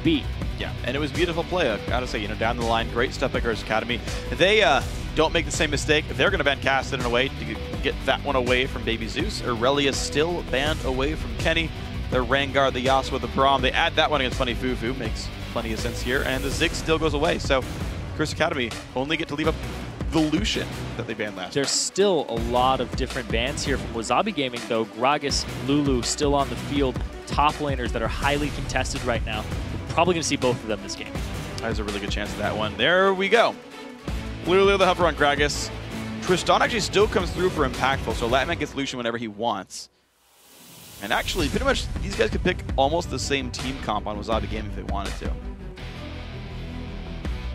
be. Yeah, and it was beautiful play. I gotta say, down the line, great stuff by Curse Academy. They don't make the same mistake. They're gonna ban Cassid in a way to get that one away from Baby Zeus. Aurelia still banned away from Kenny. The Rengar, the Yasuo, the Braum. They add that one against Funny Fufu. Makes plenty of sense here. And the Zig still goes away. So Curse Academy only get to leave up the Lucian that they banned last There's time. still a lot of different bans here from Wazabi Gaming, though. Gragas, Lulu still on the field. Top laners that are highly contested right now. We're probably going to see both of them this game. There's a really good chance of that one. There we go. Lulu the hover on Gragas. Tristan actually still comes through for impactful, so Latman gets Lucian whenever he wants. And actually, pretty much, these guys could pick almost the same team comp on Wazabi Gaming if they wanted to.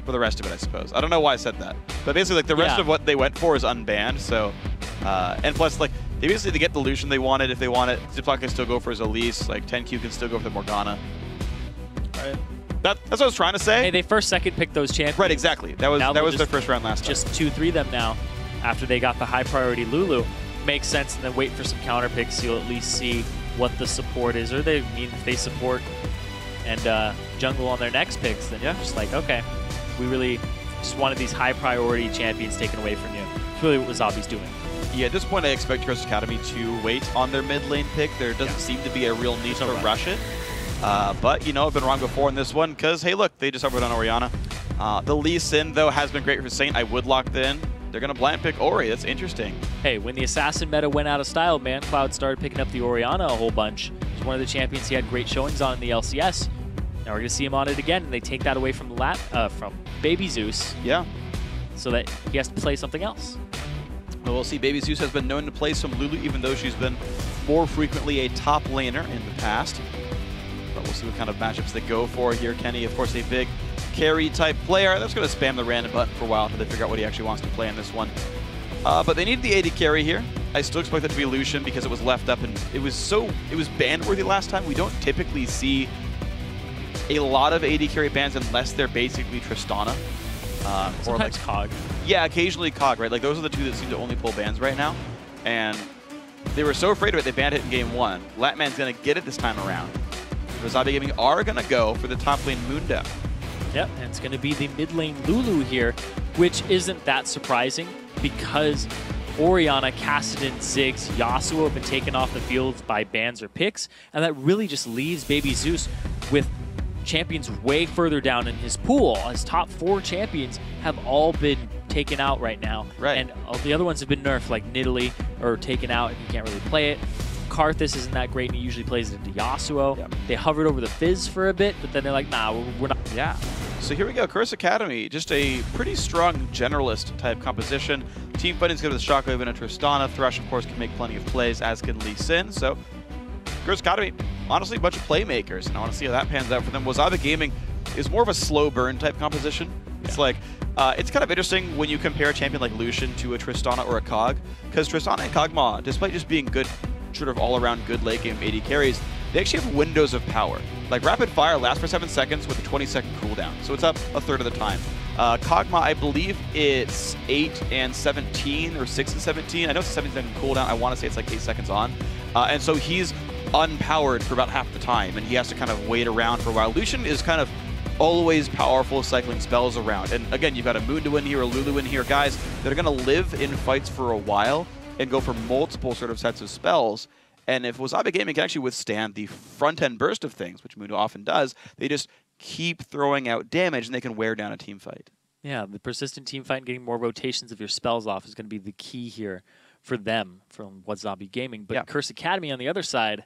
For the rest of it, I suppose. I don't know why I said that. But basically, like, the rest of what they went for is unbanned, so... and plus, like, they basically get the Lucian they wanted if they want it. Ziploc can still go for his Elise. Like, 10Q can still go for the Morgana. Right. That's what I was trying to say. Hey, they second picked those champions. Right, exactly. That was their first round last time. Just 2-3 them now after they got the high priority Lulu. Makes sense, and then wait for some counter picks. You'll at least see what the support is. Or if they support and jungle on their next picks, then you're just like, okay, we really just wanted these high priority champions taken away from you. It's really what Wasabi's doing. Yeah, at this point, I expect Curse Academy to wait on their mid lane pick. There doesn't seem to be a real need to rush it. But, I've been wrong before in this one because, hey, look, they just hovered on Orianna. The Lee Sin, though, has been great for Saint. I would lock that in. They're going to blind pick Ori. That's interesting. Hey, when the Assassin meta went out of style, man, Cloud started picking up the Orianna a whole bunch. He's one of the champions he had great showings on in the LCS. Now we're going to see him on it again, and they take that away from from Baby Zeus. Yeah. So that he has to play something else. Well, we'll see. Baby Zeus has been known to play some Lulu, even though she's been more frequently a top laner in the past. But we'll see what kind of matchups they go for here. Kenny, of course, a big carry-type player. That's going to spam the random button for a while until they figure out what he actually wants to play in this one. But they need the AD carry here. I still expect that to be Lucian because it was left up, and it was ban-worthy last time. We don't typically see a lot of AD carry bans unless they're basically Tristana. Or like Cog. Yeah, occasionally Cog, right? Like, those are the two that seem to only pull bans right now. And they were so afraid of it, they banned it in game 1. Latman's going to get it this time around. Wazabi Gaming are going to go for the top lane Moondem. Yep, and it's going to be the mid lane Lulu here, which isn't that surprising because Orianna, Kassadin, Ziggs, Yasuo have been taken off the field by bans or picks, and that really just leaves Baby Zeus with champions way further down in his pool. His top 4 champions have all been taken out right now, and all the other ones have been nerfed, like Nidalee, or taken out, and you can't really play it. Karthus isn't that great, and he usually plays it into Yasuo. Yep. They hovered over the Fizz for a bit, but then they're like, nah, we're not. Yeah. So here we go, Curse Academy, just a pretty strong generalist type composition. Team fighting's good with Shockwave and Tristana. Thresh, of course, can make plenty of plays, as can Lee Sin. So Curse Academy, honestly, a bunch of playmakers, and I want to see how that pans out for them. Wazabi Gaming is more of a slow burn type composition. It's like, it's kind of interesting when you compare a champion like Lucian to a Tristana or a Cog, because Tristana and Kog'Maw, despite just being good, sort of all-around good late game AD carries, they actually have windows of power. Like, Rapid Fire lasts for 7 seconds with a 20-second cooldown, so it's up a third of the time. Kog'Maw, I believe it's 8 and 17 or 6 and 17. I know it's a 17-second cooldown. I want to say it's like 8 seconds on. And so he's unpowered for about half the time, and he has to kind of wait around for a while. Lucian is kind of always powerful, cycling spells around. And again, you've got a Mundo in here, a Lulu in here, guys that are going to live in fights for a while and go for multiple sort of sets of spells. And if Wazabi Gaming can actually withstand the front-end burst of things, which Mundo often does, they just keep throwing out damage and they can wear down a team fight. Yeah, the persistent team fight and getting more rotations of your spells off is going to be the key here for them from Wazabi Gaming. But Curse Academy on the other side,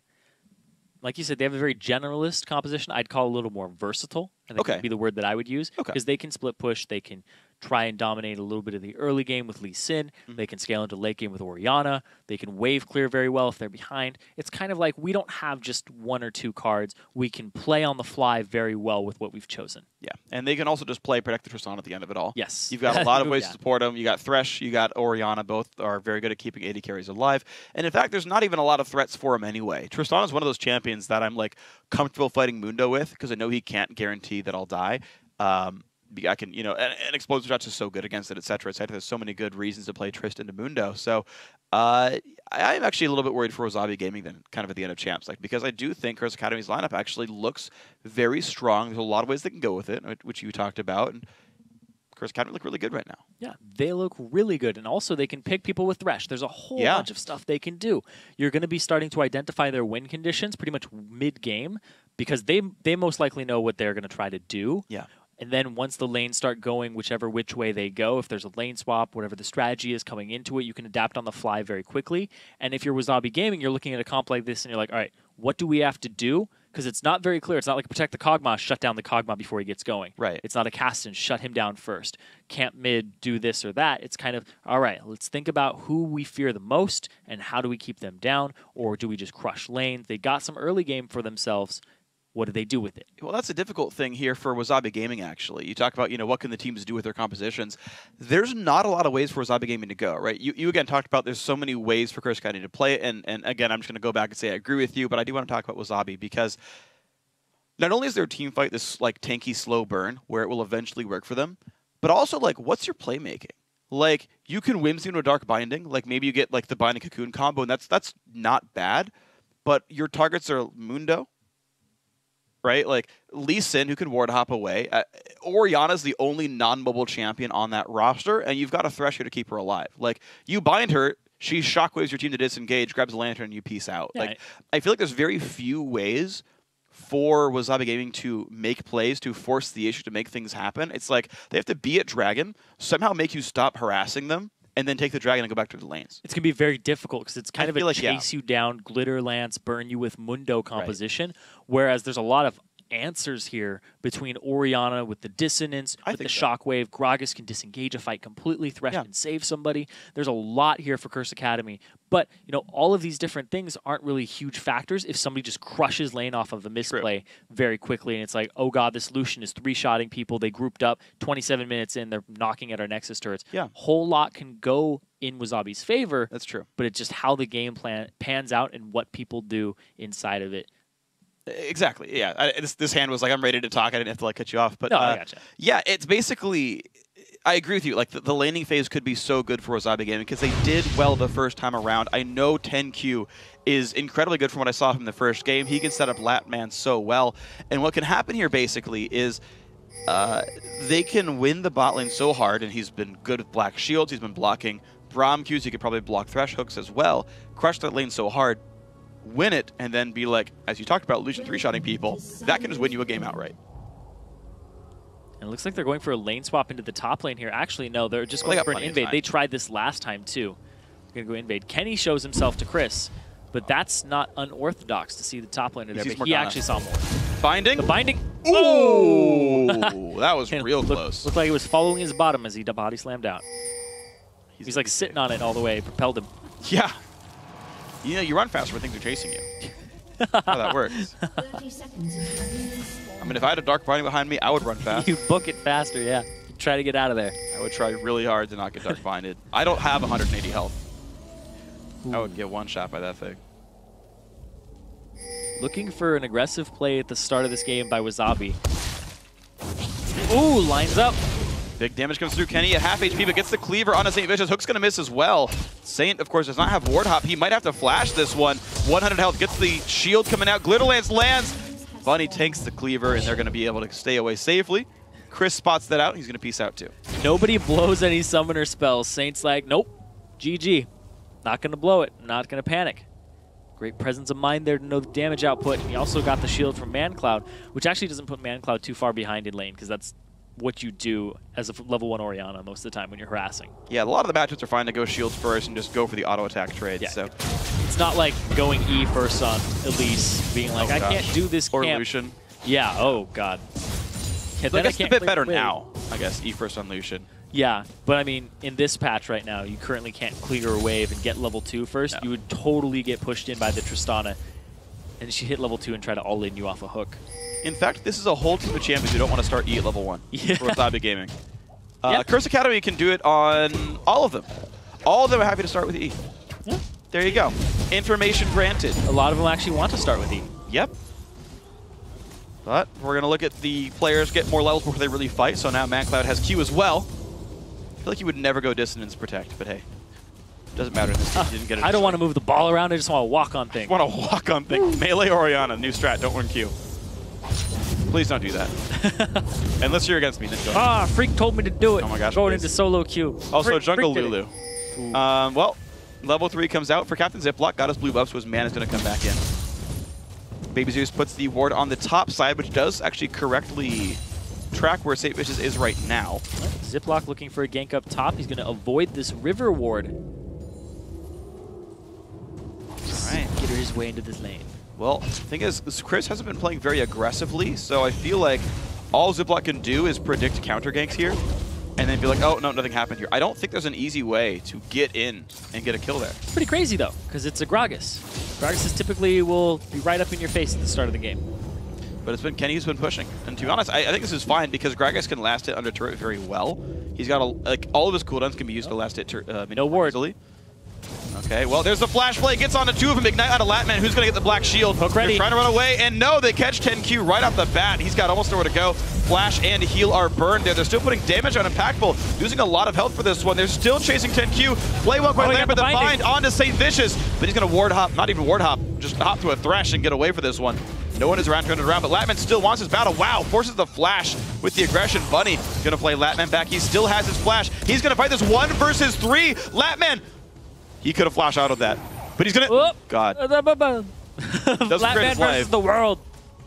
like you said, they have a very generalist composition. I'd call it a little more versatile. I think would be the word that I would use. Because they can split push, they can try and dominate a little bit of the early game with Lee Sin. They can scale into late game with Orianna. They can wave clear very well if they're behind. It's kind of like we don't have just 1 or 2 cards. We can play on the fly very well with what we've chosen. Yeah, and they can also just play Protect the Tristana at the end of it all. Yes. You've got a lot of ways to support them. You got Thresh, you got Orianna. Both are very good at keeping AD carries alive. And in fact, there's not even a lot of threats for him anyway. Tristana's one of those champions that I'm like comfortable fighting Mundo with because I know he can't guarantee that I'll die. I can, and Explosive Shots is so good against it, etc., etc. There's so many good reasons to play Trist into Mundo. So I I'm actually a little bit worried for Wazabi Gaming then, kind of at the end of champs, like because I do think Curse Academy's lineup actually looks very strong. There's a lot of ways they can go with it, which you talked about, and Curse Academy look really good right now. Yeah, they look really good, and also they can pick people with Thresh. There's a whole bunch of stuff they can do. You're going to be starting to identify their win conditions pretty much mid-game because they most likely know what they're going to try to do. Yeah. And then once the lanes start going which way they go, if there's a lane swap, whatever the strategy is coming into it, you can adapt on the fly very quickly. And if you're Wazabi Gaming, you're looking at a comp like this and you're like, all right, what do we have to do? Because it's not very clear. It's not like protect the Kog'Maw, shut down the Kog'Maw before he gets going. Right. It's not a Caston, shut him down first. Camp mid, do this or that. It's kind of, all right, let's think about who we fear the most and how do we keep them down, or do we just crush lanes? They got some early game for themselves. What do they do with it? Well, that's a difficult thing here for Wazabi Gaming, actually. You talk about, what can the teams do with their compositions. There's not a lot of ways for Wazabi Gaming to go, right? You again talked about there's so many ways for Curse Academy to play it, and again, I'm just going to go back and say I agree with you, but I do want to talk about Wazabi because not only is their team fight this like tanky, slow burn where it will eventually work for them, but also like what's your playmaking? Like you can whimsy into a Dark Binding, like maybe you get like the Binding Cocoon combo, and that's not bad, but your targets are Mundo, right? Like Lee Sin, who can ward hop away. Orianna's the only non-mobile champion on that roster, and you've got a Thresh here to keep her alive. Like, you bind her, she shockwaves your team to disengage, grabs a lantern, and you peace out. Yeah, like, I feel like there's very few ways for Wazabi Gaming to make plays, to force the issue, to make things happen. It's like they have to be at Dragon, somehow make you stop harassing them, and then take the Dragon and go back to the lanes. It's going to be very difficult because it's kind of a like, chase you down, glitter lance, burn you with Mundo composition, whereas there's a lot of answers here between Orianna with the dissonance, with the shockwave. Gragas can disengage a fight completely. Thresh can save somebody. There's a lot here for Curse Academy. But, all of these different things aren't really huge factors if somebody just crushes lane off of a misplay very quickly. And it's like, oh god, this Lucian is three-shotting people. They grouped up. 27 minutes in, they're knocking at our Nexus turrets. Yeah. Whole lot can go in Wazabi's favor. That's true. But it's just how the game plan pans out and what people do inside of it. Exactly. Yeah. This hand was like, I'm ready to talk. I didn't have to cut you off. But no, I gotcha. Yeah, it's basically, I agree with you. Like the laning phase could be so good for Wazabi Gaming because they did well the first time around. I know 10Q is incredibly good from what I saw from the first game. He can set up Latman so well. And what can happen here basically is they can win the bot lane so hard, and he's been good with Black Shields. He's been blocking Braum Qs. He could probably block Thresh hooks as well. Crush that lane so hard, win it, and then be like, as you talked about, Lucian three-shotting people, that can just win you a game outright. And it looks like they're going for a lane swap into the top lane here. Actually, no, they're just going for an invade. They tried this last time, too. They're going to go invade. Kenny shows himself to Chris, but that's not unorthodox to see the top laner there, but he actually saw more. Binding? The binding. Ooh! That was real close. Looked like it was following his bottom as he body slammed out. He's like sitting on it all the way, propelled him. Yeah. You run faster when things are chasing you. How that works. I mean, if I had a Dark Binding behind me, I would run fast. You book it faster, yeah. Try to get out of there. I would try really hard to not get Dark Binded. I don't have 180 health. Ooh. I would get one shot by that thing. Looking for an aggressive play at the start of this game by Wazabi. Ooh, lines up. Big damage comes through Kenny at half HP, but gets the cleaver on a Saint Vicious. Hook's going to miss as well. Saint, of course, does not have Ward Hop. He might have to flash this one. 100 health, gets the shield coming out. Glitter Lance lands. Bunny tanks the cleaver, and they're going to be able to stay away safely. Chris spots that out. He's going to peace out, too. Nobody blows any summoner spells. Saint's like, nope, GG. Not going to blow it. Not going to panic. Great presence of mind there to know the damage output. And he also got the shield from ManCloud, which actually doesn't put ManCloud too far behind in lane, because that's what you do as a level 1 Orianna most of the time when you're harassing. Yeah, a lot of the matchups are fine to go shields first and just go for the auto attack trade. Yeah. So it's not like going E first on Elise, being like, I can't do this. Or Lucian. Yeah, oh god. Yeah, I guess it's a bit better now, I guess, E first on Lucian. Yeah, but I mean, in this patch right now, you currently can't clear a wave and get level 2 first. No. You would totally get pushed in by the Tristana, and she hit level 2 and try to all-in you off a hook. In fact, this is a whole team of champions who don't want to start E at level 1 for Wazabi Gaming. Yep. Curse Academy can do it on all of them. All of them are happy to start with E. Yeah. There you go. Information granted. A lot of them actually want to start with E. Yep. But we're going to look at the players get more levels before they really fight. So now ManCloud has Q as well. I feel like he would never go Dissonance Protect, but hey. Doesn't matter in this case. You didn't get it. I don't want to move the ball around. I just want to walk on things. Want to walk on things. Melee Orianna, new strat. Don't run Q. Please don't do that. Unless you're against me, then don't. Ah, Phreak told me to do it. Oh my gosh. Going please. into solo Q. Also, Phreak jungle did Lulu. it. Well, level 3 comes out for Captain Ziploc. Got his blue buff, so his mana is going to come back in. Baby Zeus puts the ward on the top side, which does actually correctly track where St. Vicious is right now. Ziploc looking for a gank up top. He's going to avoid this river ward. Alright. Get his way into this lane. Well, the thing is, Chris hasn't been playing very aggressively, so I feel like all Ziploc can do is predict counter ganks here, and then be like, oh, no, nothing happened here. I don't think there's an easy way to get in and get a kill there. It's pretty crazy, though, because it's a Gragas. Gragas typically will be right up in your face at the start of the game. But it's been Kenny who's been pushing. And to be honest, I think this is fine because Gragas can last hit under turret very well. He's got all of his cooldowns can be used to last hit no ward. Easily. Okay, well, there's the flash play. Gets on the 2 of them. Ignite out of Latman. Who's going to get the black shield? Hook ready. They're trying to run away, and no, they catch 10Q right off the bat. He's got almost nowhere to go. Flash and heal are burned there. They're still putting damage on Impactful, losing a lot of health for this one. They're still chasing 10Q. Play well quite late, but the bind onto St. Vicious. But he's going to ward hop, not even ward hop, just hop to a thrash and get away for this one. No one is around, turning around, but Latman still wants his battle. Wow, forces the flash with the aggression. Bunny going to play Latman back. He still has his flash. He's going to fight this 1 versus 3. Latman, he could have flashed out of that. But he's going to... God. Latman versus the world.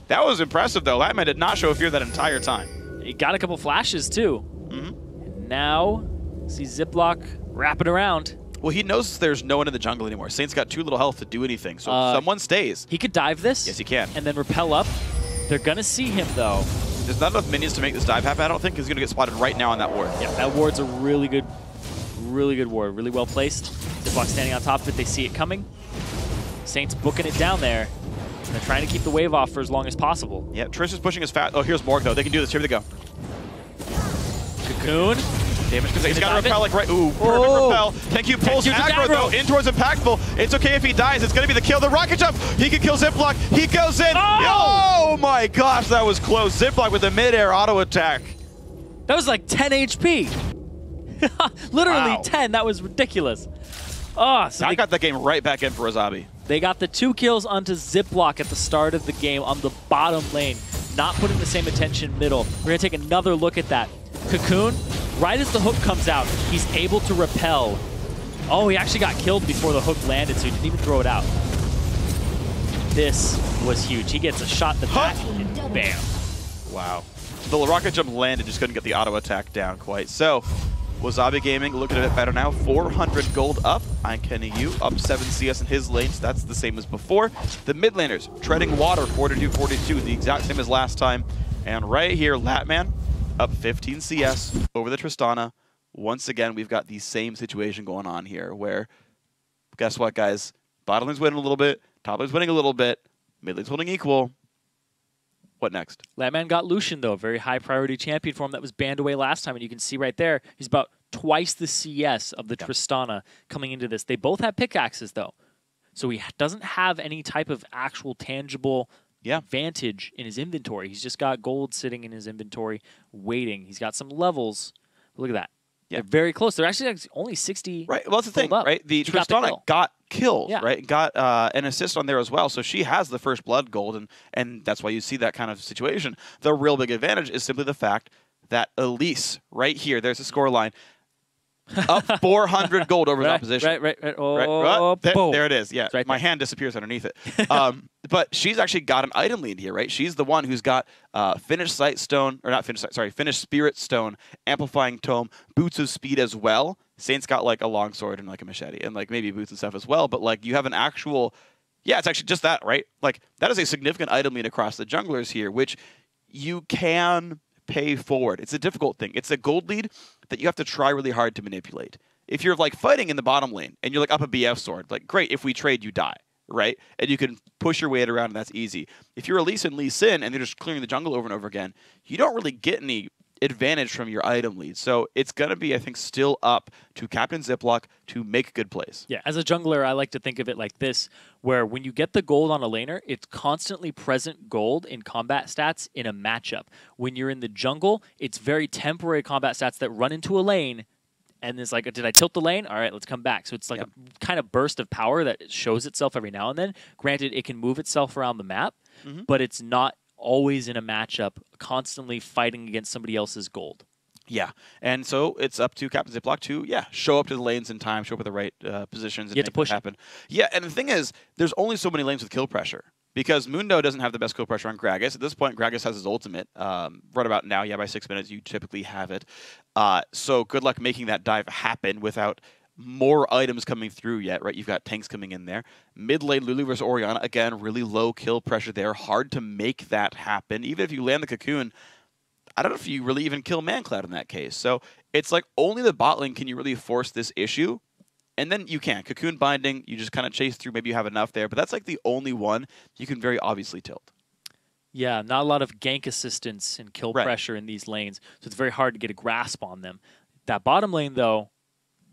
That was impressive, though. Latman did not show fear that entire time. He got a couple flashes, too. And now, see Ziploc wrapping around. Well, he knows there's no one in the jungle anymore. Saint's got too little health to do anything, so if someone stays... He could dive this. Yes, he can. And then rappel up. They're going to see him, though. There's not enough minions to make this dive happen, I don't think. He's going to get spotted right now on that ward. Yeah, that ward's a really good ward. Really well placed. Ziploc standing on top of it. They see it coming. Saint's booking it down there. And they're trying to keep the wave off for as long as possible. Yeah, Trish is pushing as fast. Oh, here's Morg, though. They can do this. Here they go. Cocoon. Damage because he's got to repel like right. Ooh, perfect repel. Thank you. Pulls aggro though in towards Impactful. It's okay if he dies. It's going to be the kill. The rocket jump. He can kill Ziploc. He goes in. Oh my gosh, that was close. Ziploc with a mid-air auto attack. That was like 10 HP. Literally Wow. 10. That was ridiculous. Oh, so I got that game right back in for Wazabi. They got the 2 kills onto Ziploc at the start of the game on the bottom lane, not putting the same attention middle. We're going to take another look at that. Cocoon, right as the hook comes out, he's able to repel. Oh, he actually got killed before the hook landed, so he didn't even throw it out. This was huge. He gets a shot in the back, and bam. Wow. The rocket jump landed, just couldn't get the auto attack down quite. So, Wazabi Gaming looking a bit better now. 400 gold up. I'm Kenny Yu up 7 CS in his lane, so that's the same as before. The mid laners treading water, 42-42, the exact same as last time. And right here, Latman up 15 CS over the Tristana. Once again, we've got the same situation going on here where, guess what, guys? Bottom lane's winning a little bit, top lane's winning a little bit, mid lane's holding equal. What next? Latman got Lucian, though, a very high priority champion for him that was banned away last time, and you can see right there, he's about twice the CS of the Tristana coming into this. They both have pickaxes, though, so he doesn't have any type of actual tangible advantage in his inventory. He's just got gold sitting in his inventory waiting. He's got some levels. Look at that. Yeah. They're very close. They're actually only 60. Right. Well, that's the thing, right? The Tristana got killed, right? Got an assist on there as well. So she has the first blood gold, and that's why you see that kind of situation. The real big advantage is simply the fact that Elise, right here, there's a score line, up 400 gold over the opposition. Right. Oh, there it is. Yeah, right, my hand disappears underneath it. But she's actually got an item lead here, right? She's the one who's got finished sight stone, or not finished sight, sorry, finished spirit stone, amplifying tome, boots of speed as well. Saint's got like a long sword and like a machete, and like maybe boots and stuff as well. But like you have an actual, it's actually just that, right? Like that is a significant item lead across the junglers here, which you can pay forward. It's a difficult thing. It's a gold lead that you have to try really hard to manipulate. If you're like fighting in the bottom lane and you're like up a BF sword, like great, if we trade, you die, right? And you can push your weight around and that's easy. If you're Elise and Lee Sin and they're just clearing the jungle over and over again, you don't really get any advantage from your item lead. So it's going to be, I think, still up to Captain Ziploc to make good plays. Yeah, as a jungler, I like to think of it like this, where when you get the gold on a laner, it's constantly present gold in combat stats in a matchup. When you're in the jungle, it's very temporary combat stats that run into a lane and it's like, did I tilt the lane? All right, let's come back. So it's like a kind of burst of power that shows itself every now and then. Granted, it can move itself around the map, but it's not always in a matchup constantly fighting against somebody else's gold. Yeah, and so it's up to Captain Ziploc to, show up to the lanes in time, show up at the right positions, and You have to push happen. Yeah, and the thing is, there's only so many lanes with kill pressure. Because Mundo doesn't have the best kill pressure on Gragas. At this point, Gragas has his ultimate. Right about now, by 6 minutes, you typically have it. So good luck making that dive happen without more items coming through yet, right? You've got tanks coming in there. Mid lane, Lulu versus Orianna. Again, really low kill pressure there. Hard to make that happen. Even if you land the cocoon, I don't know if you really even kill Mancloud in that case. So it's like only the bot lane can you really force this issue. And then you can. Cocoon binding, you just kind of chase through. Maybe you have enough there. But that's like the only one you can very obviously tilt. Yeah, not a lot of gank assistance and kill pressure in these lanes. So it's very hard to get a grasp on them. That bottom lane, though,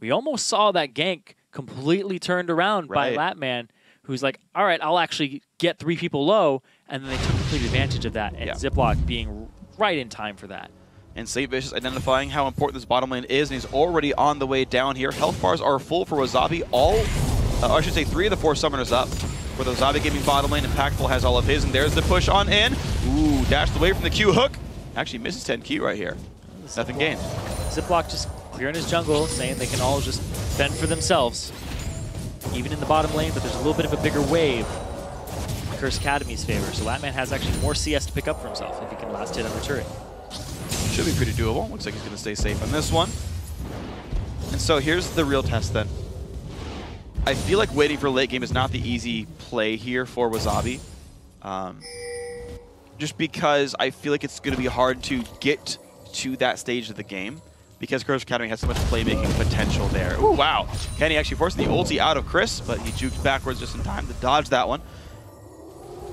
we almost saw that gank completely turned around by Latman, who's like, all right, I'll actually get 3 people low. And then they took complete advantage of that. And Ziploc being right in time for that. And St. Vicious identifying how important this bottom lane is, and he's already on the way down here. Health bars are full for Wazabi. I should say 3 of the 4 summoners up for the Wazabi Gaming bottom lane. Impactful has all of his, and there's the push on in. Ooh, dashed away from the Q hook. Actually misses 10Q right here. Nothing gained. Ziploc just clearing his jungle, saying they can all just fend for themselves. Even in the bottom lane, but there's a little bit of a bigger wave in Curse Academy's favor. So Latman has actually more CS to pick up for himself if he can last hit on the turret. Should be pretty doable. Looks like he's going to stay safe on this one. And so here's the real test then. I feel like waiting for late game is not the easy play here for Wazabi. Just because I feel like it's going to be hard to get to that stage of the game because Curse Academy has so much playmaking potential there. Ooh, wow. Kenny actually forced the ulti out of Chris, but he juked backwards just in time to dodge that one.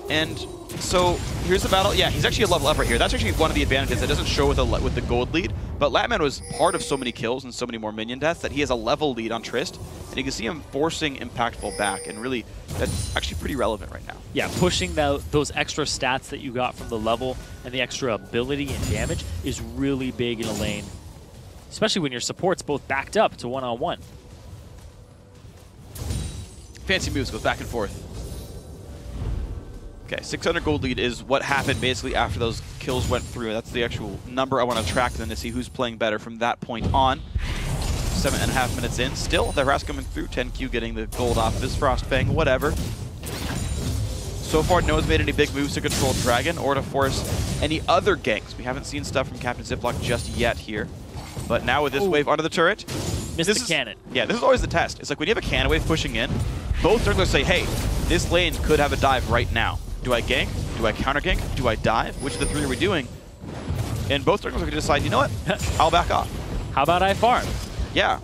And so here's the battle. Yeah, he's actually a level up right here. That's actually one of the advantages that doesn't show with the gold lead. But Latman was part of so many kills and so many more minion deaths that he has a level lead on Trist. And you can see him forcing Impactful back. And really, that's actually pretty relevant right now. Yeah, pushing those extra stats that you got from the level and the extra ability and damage is really big in a lane. Especially when your support's both backed up to one-on-one. Fancy moves, goes back and forth. Okay, 600 gold lead is what happened basically after those kills went through. That's the actual number I want to track then to see who's playing better from that point on. 7.5 minutes in. Still, the harass coming through. 10Q getting the gold off of his Frostfang, whatever. So far, no one's made any big moves to control Dragon or to force any other ganks. We haven't seen stuff from Captain Ziploc just yet here. But now with this wave under the turret. Missed the cannon. Yeah, this is always the test. It's like when you have a cannon wave pushing in, both junglers say, hey, this lane could have a dive right now. Do I gank? Do I counter gank? Do I dive? Which of the 3 are we doing? And both junglers are going to decide, you know what? I'll back off. How about I farm? Yeah.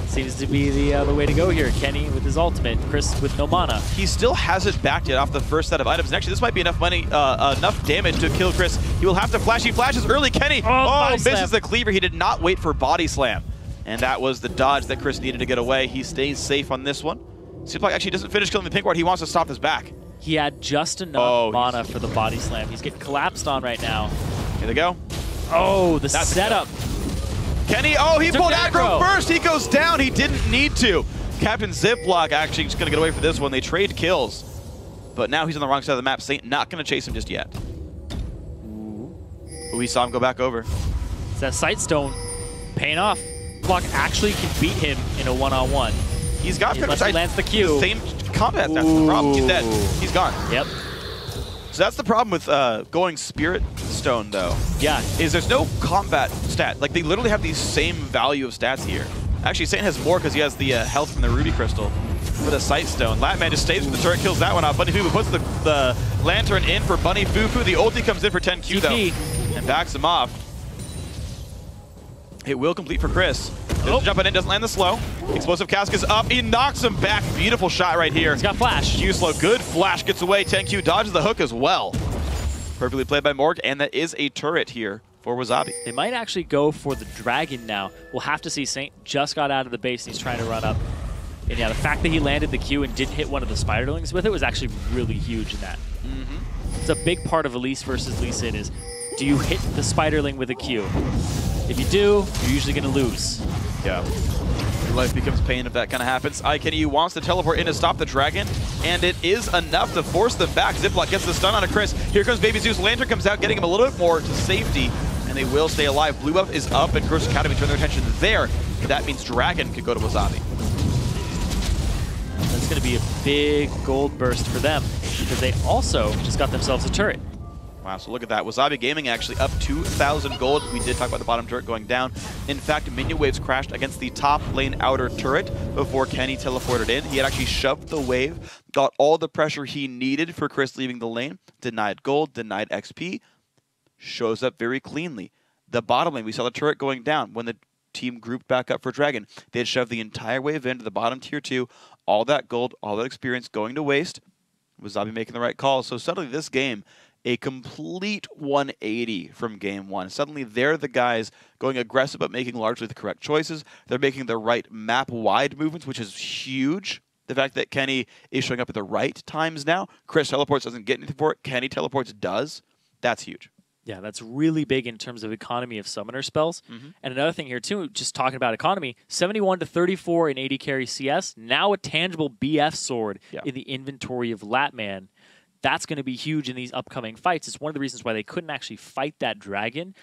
Seems to be the way to go here. Kenny with his ultimate, Chris with no mana. He still hasn't backed yet off the first set of items. And actually, this might be enough money, enough damage to kill Chris. He will have to flash. He flashes early. Kenny, misses the cleaver. He did not wait for body slam. And that was the dodge that Chris needed to get away. He stays safe on this one. Ziploc actually doesn't finish killing the pink ward. He wants to stop his back. He had just enough mana for the body slam. He's getting collapsed on right now. Here they go. Oh, the setup. Kenny, he pulled aggro first. He goes down. He didn't need to. Captain Ziploc actually just going to get away for this one. They trade kills. But now he's on the wrong side of the map. Saint not going to chase him just yet. Ooh, we saw him go back over. It's that Sightstone paying off. Ziploc actually can beat him in a one-on-one. He's got pretty much lands the Q. The same combat. That's the problem. He's dead. He's gone. Yep. So that's the problem with going Spirit Stone, though. Yeah. Is there's no combat stat. Like, they literally have the same value of stats here. Actually, Saint has more because he has the health from the Ruby Crystal for the Sight Stone. Latman just stays with the turret, kills that one off. Bunny Fufu puts the Lantern in for Bunny Fufu. The ulti comes in for 10Q, though, and backs him off. It will complete for Chris. Jumping in, doesn't land the slow. Explosive Cask is up. He knocks him back. Beautiful shot right here. He's got flash. Q-Slow, good flash, gets away. 10Q dodges the hook as well. Perfectly played by Morg, and that is a turret here for Wazabi. They might actually go for the Dragon now. We'll have to see. Saint just got out of the base, and he's trying to run up. And yeah, the fact that he landed the Q and didn't hit one of the Spiderlings with it was actually really huge in that. It's a big part of Elise versus Lee Sin is, do you hit the Spiderling with a Q? If you do, you're usually going to lose. Yeah. Life becomes pain if that kind of happens. Kenny wants to teleport in to stop the dragon, and it is enough to force them back. Ziploc gets the stun on a Chris. Here comes Baby Zeus. Lantern comes out, getting him a little bit more to safety, and they will stay alive. Blue buff is up, and Curse Academy turn their attention there. That means Dragon could go to Wazabi. That's going to be a big gold burst for them, because they also just got themselves a turret. Wow, so look at that. Wazabi Gaming actually up 2,000 gold. We did talk about the bottom turret going down. In fact, minion waves crashed against the top lane outer turret before Kenny teleported in. He had actually shoved the wave, got all the pressure he needed for Chris leaving the lane, denied gold, denied XP, shows up very cleanly. The bottom lane, we saw the turret going down when the team grouped back up for Dragon. They had shoved the entire wave into the bottom tier 2, all that gold, all that experience going to waste. Wazabi making the right call. So suddenly this game, a complete 180 from game 1. Suddenly they're the guys going aggressive but making largely the correct choices. They're making the right map-wide movements, which is huge. The fact that Kenny is showing up at the right times now. Chris teleports doesn't get anything for it. Kenny teleports does. That's huge. Yeah, that's really big in terms of economy of summoner spells. And another thing here too, just talking about economy, 71 to 34 in AD carry CS, now a tangible BF sword in the inventory of Latman. That's going to be huge in these upcoming fights. It's one of the reasons why they couldn't actually fight that dragon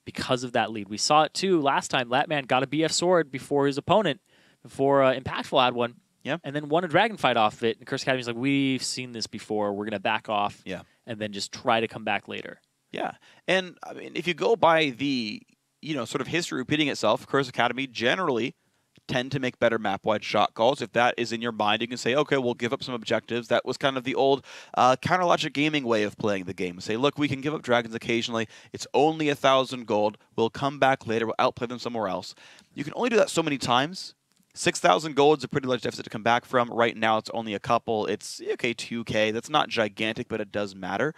because of that lead. We saw it too last time. Latman got a BF sword before his opponent, before Impactful had one, and then won a dragon fight off of it. And Curse Academy's like, we've seen this before. We're going to back off and then just try to come back later. Yeah, and I mean, if you go by the, sort of history repeating itself, Curse Academy generally tend to make better map-wide shot calls. If that is in your mind, you can say, okay, we'll give up some objectives. That was kind of the old counter-logic gaming way of playing the game. Say, look, we can give up dragons occasionally. It's only 1,000 gold. We'll come back later. We'll outplay them somewhere else. You can only do that so many times. 6,000 gold is a pretty large deficit to come back from. Right now, it's only a couple. It's, okay, 2K. That's not gigantic, but it does matter.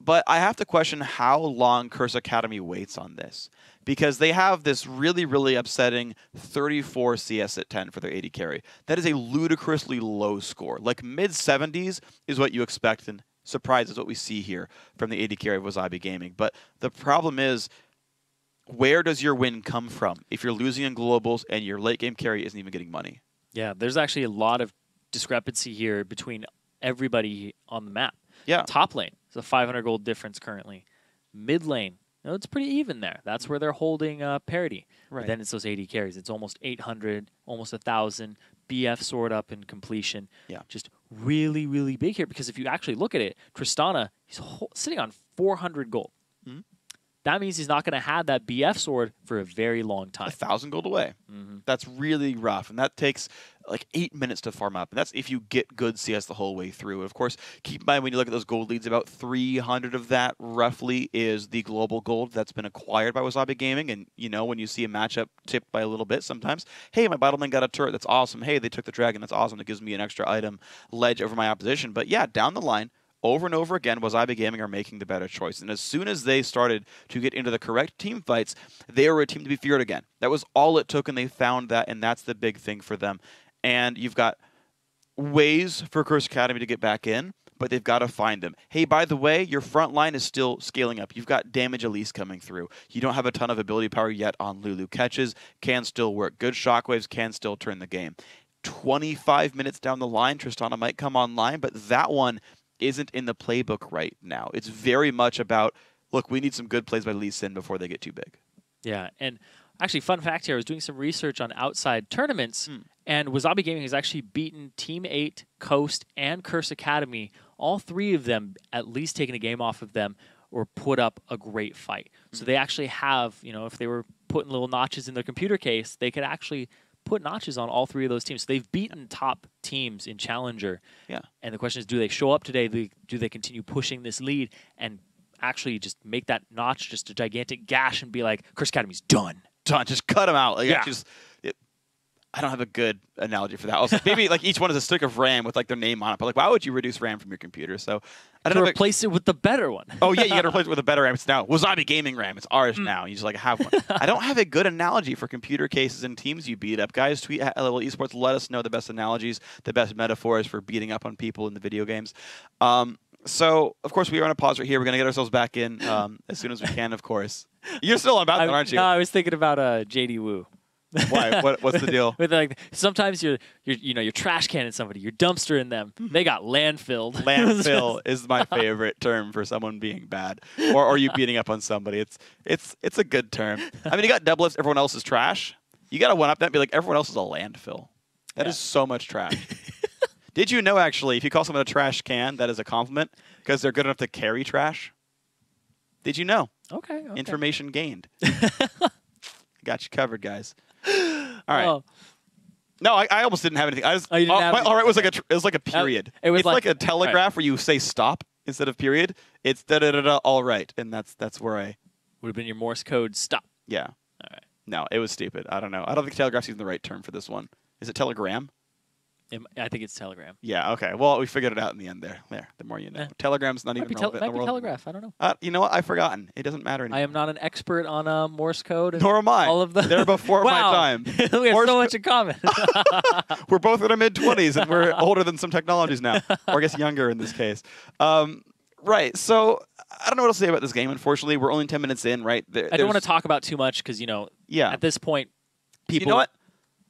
But I have to question how long Curse Academy waits on this, because they have this really, really upsetting 34 CS at 10 for their AD carry. That is a ludicrously low score. Like mid-70s is what you expect, and surprise is what we see here from the AD carry of Wazabi Gaming. But the problem is, where does your win come from if you're losing in globals and your late-game carry isn't even getting money? Yeah, there's actually a lot of discrepancy here between everybody on the map. Yeah. Top lane, it's a 500 gold difference currently. Mid lane, it's pretty even there. That's where they're holding parity. Right. But then it's those AD carries. It's almost 800, almost 1,000. BF sword up in completion. Yeah. Just really, really big here, because if you actually look at it, Tristana, he's sitting on 400 gold. That means he's not going to have that BF sword for a very long time. 1,000 gold away. That's really rough, and that takes like 8 minutes to farm up. And that's if you get good CS the whole way through. And of course, keep in mind when you look at those gold leads, about 300 of that roughly is the global gold that's been acquired by Wazabi Gaming. And when you see a matchup tipped by a little bit sometimes, hey, my bottom lane got a turret, that's awesome. Hey, they took the dragon, that's awesome. That gives me an extra item ledge over my opposition. But yeah, down the line, over and over again, Wazabi Gaming are making the better choice. And as soon as they started to get into the correct team fights, they were a team to be feared again. That was all it took, and they found that, and that's the big thing for them. And you've got ways for Curse Academy to get back in, but they've got to find them. Hey, by the way, your front line is still scaling up. You've got damage Elise coming through. You don't have a ton of ability power yet on Lulu. Catches can still work. Good shockwaves can still turn the game. 25 minutes down the line, Tristana might come online, but that one isn't in the playbook right now. It's very much about, look, we need some good plays by Lee Sin before they get too big. Yeah, and actually, fun fact here, I was doing some research on outside tournaments, and Wazabi Gaming has actually beaten Team 8, Coast, and Curse Academy. All three of them at least taken a game off of them or put up a great fight. So they actually have, if they were putting little notches in their computer case, they could actually put notches on all three of those teams. So they've beaten top teams in Challenger. Yeah. And the question is, do they show up today? Do they continue pushing this lead and actually just make that notch just a gigantic gash and be like, Curse Academy's done? Done. Just cut them out. Like, I don't have a good analogy for that. Also, maybe like each one is a stick of RAM with like their name on it. But like, why would you reduce RAM from your computer? So I don't know. Replace it with the better one. Oh yeah, you got to replace it with a better RAM. It's now Wazabi Gaming RAM. It's ours now. You just like have one. I don't have a good analogy for computer cases and teams you beat up. Guys, tweet at Level Esports. Let us know the best analogies, the best metaphors for beating up on people in the video games. So of course we are on a pause right here. We're gonna get ourselves back in as soon as we can. Of course, you're still on Battle, aren't you? No, I was thinking about JD Wu. Why? What's the deal? With like sometimes you're trash canning somebody, you're dumpstering them. They got landfilled. Landfill is my favorite term for someone being bad, or you beating up on somebody. It's a good term. I mean, you got doublets. Everyone else is trash. You got to one up that and be like, everyone else is a landfill. That is so much trash. Did you know, actually, if you call someone a trash can, that is a compliment because they're good enough to carry trash? Did you know? Okay. Information gained. Got you covered, guys. All right. Oh. No, I almost didn't have anything. I was, you didn't have all right was like a period. It's like a telegraph where you say stop instead of period. It's da-da-da-da, all right. And that's where I... Would have been your Morse code stop. Yeah. All right. No, it was stupid. I don't know. I don't think telegraph's even the right term for this one. Is it telegram? I think it's telegram. Yeah, okay. Well, we figured it out in the end there. The more you know. Telegram's not even relevant in the world. telegraph. I don't know. You know what? I've forgotten. It doesn't matter anymore. I am not an expert on Morse code. Nor am I. All of the They're before my time. We have so much in common. We're both in our mid-20s, and we're older than some technologies now. Or I guess younger in this case. Right, so I don't know what else to say about this game, unfortunately. We're only 10 minutes in, right? I don't want to talk about too much because, at this point, people... You know what?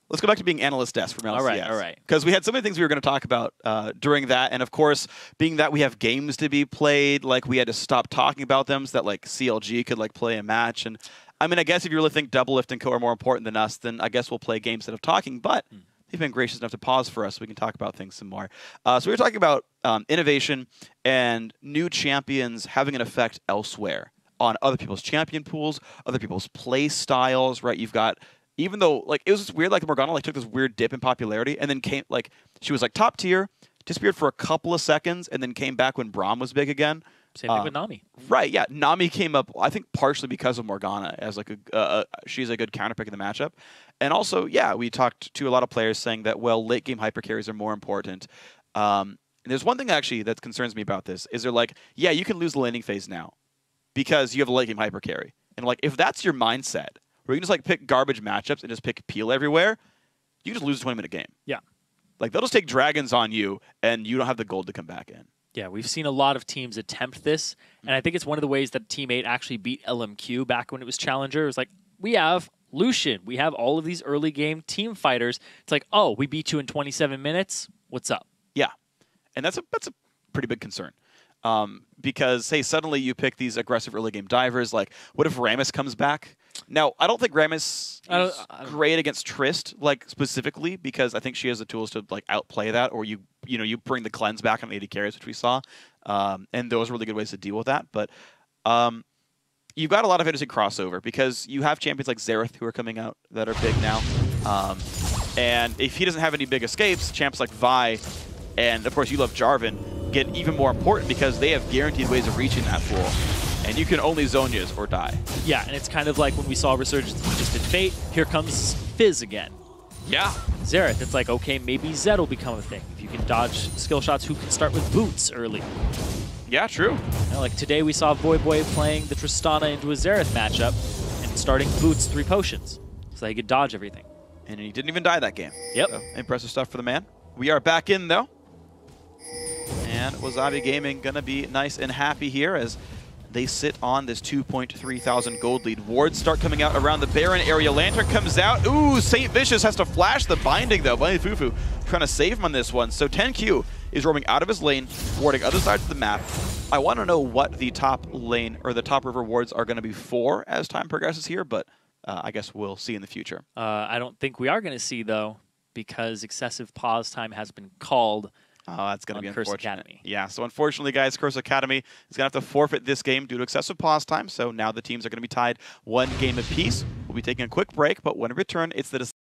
Let's go back to being analyst desk from LCS. All right. Because we had so many things we were going to talk about during that. And, of course, being that we have games to be played, like, we had to stop talking about them so that, like, CLG could, like, play a match. And, I mean, I guess if you really think Doublelift and Co. are more important than us, then I guess we'll play games instead of talking. But they've been gracious enough to pause for us so we can talk about things some more. So we were talking about innovation and new champions having an effect elsewhere on other people's champion pools, other people's play styles, right? You've got... Even though, like, it was just weird, like, Morgana, like, took this weird dip in popularity and then came, like, she was, like, top tier, disappeared for a couple of seconds, and then came back when Braum was big again. Same thing with Nami. Right, yeah. Nami came up, I think, partially because of Morgana, as, like, she's a good counterpick in the matchup. And also, yeah, we talked to a lot of players saying that, well, late-game hyper carries are more important. And there's one thing, actually, that concerns me about this, is they're like, yeah, you can lose the laning phase now because you have a late-game hyper carry. And, like, if that's your mindset... where you can just like pick garbage matchups and just pick peel everywhere, you can just lose a 20-minute game. Yeah. Like, they'll just take dragons on you, and you don't have the gold to come back in. Yeah, we've seen a lot of teams attempt this, and I think it's one of the ways that Team 8 actually beat LMQ back when it was Challenger. It was like, we have Lucian. We have all of these early game team fighters. It's like, oh, we beat you in 27 minutes. What's up? Yeah. And that's a pretty big concern. Because, hey, suddenly you pick these aggressive early game divers. Like, what if Rammus comes back? Now, I don't think Rammus is great against Trist, like, specifically, because I think she has the tools to, like, outplay that, or you bring the cleanse back on 80 carries, which we saw, and those are really good ways to deal with that. But you've got a lot of interesting crossover, because you have champions like Xerath who are coming out that are big now, and if he doesn't have any big escapes, champs like Vi, and, of course, you love Jarvan, get even more important because they have guaranteed ways of reaching that pool. And you can only Zhonya's or die. Yeah, and it's kind of like when we saw Resurgence just in Fate, here comes Fizz again. Yeah. Xerath, it's like, okay, maybe Zed will become a thing. If you can dodge skill shots, who can start with boots early? Yeah, true. Like today we saw Voyboy playing the Tristana into a Xerath matchup and starting boots 3 potions. So he could dodge everything. And he didn't even die that game. Yep. So, impressive stuff for the man. We are back in, though. And Wazabi Gaming going to be nice and happy here as they sit on this 2.3 thousand gold lead. Wards start coming out around the Baron area. Lantern comes out. Ooh, St. Vicious has to flash the binding, though. Bunny Fufu trying to save him on this one. So 10Q is roaming out of his lane, warding other sides of the map. I want to know what the top lane or the top river wards are going to be for as time progresses here, but I guess we'll see in the future. I don't think we are going to see, though, because excessive pause time has been called. Oh, that's going to be unfortunate. Academy. Yeah, so unfortunately, guys, Curse Academy is going to have to forfeit this game due to excessive pause time. So now the teams are going to be tied 1 game apiece. We'll be taking a quick break, but when we return, it's the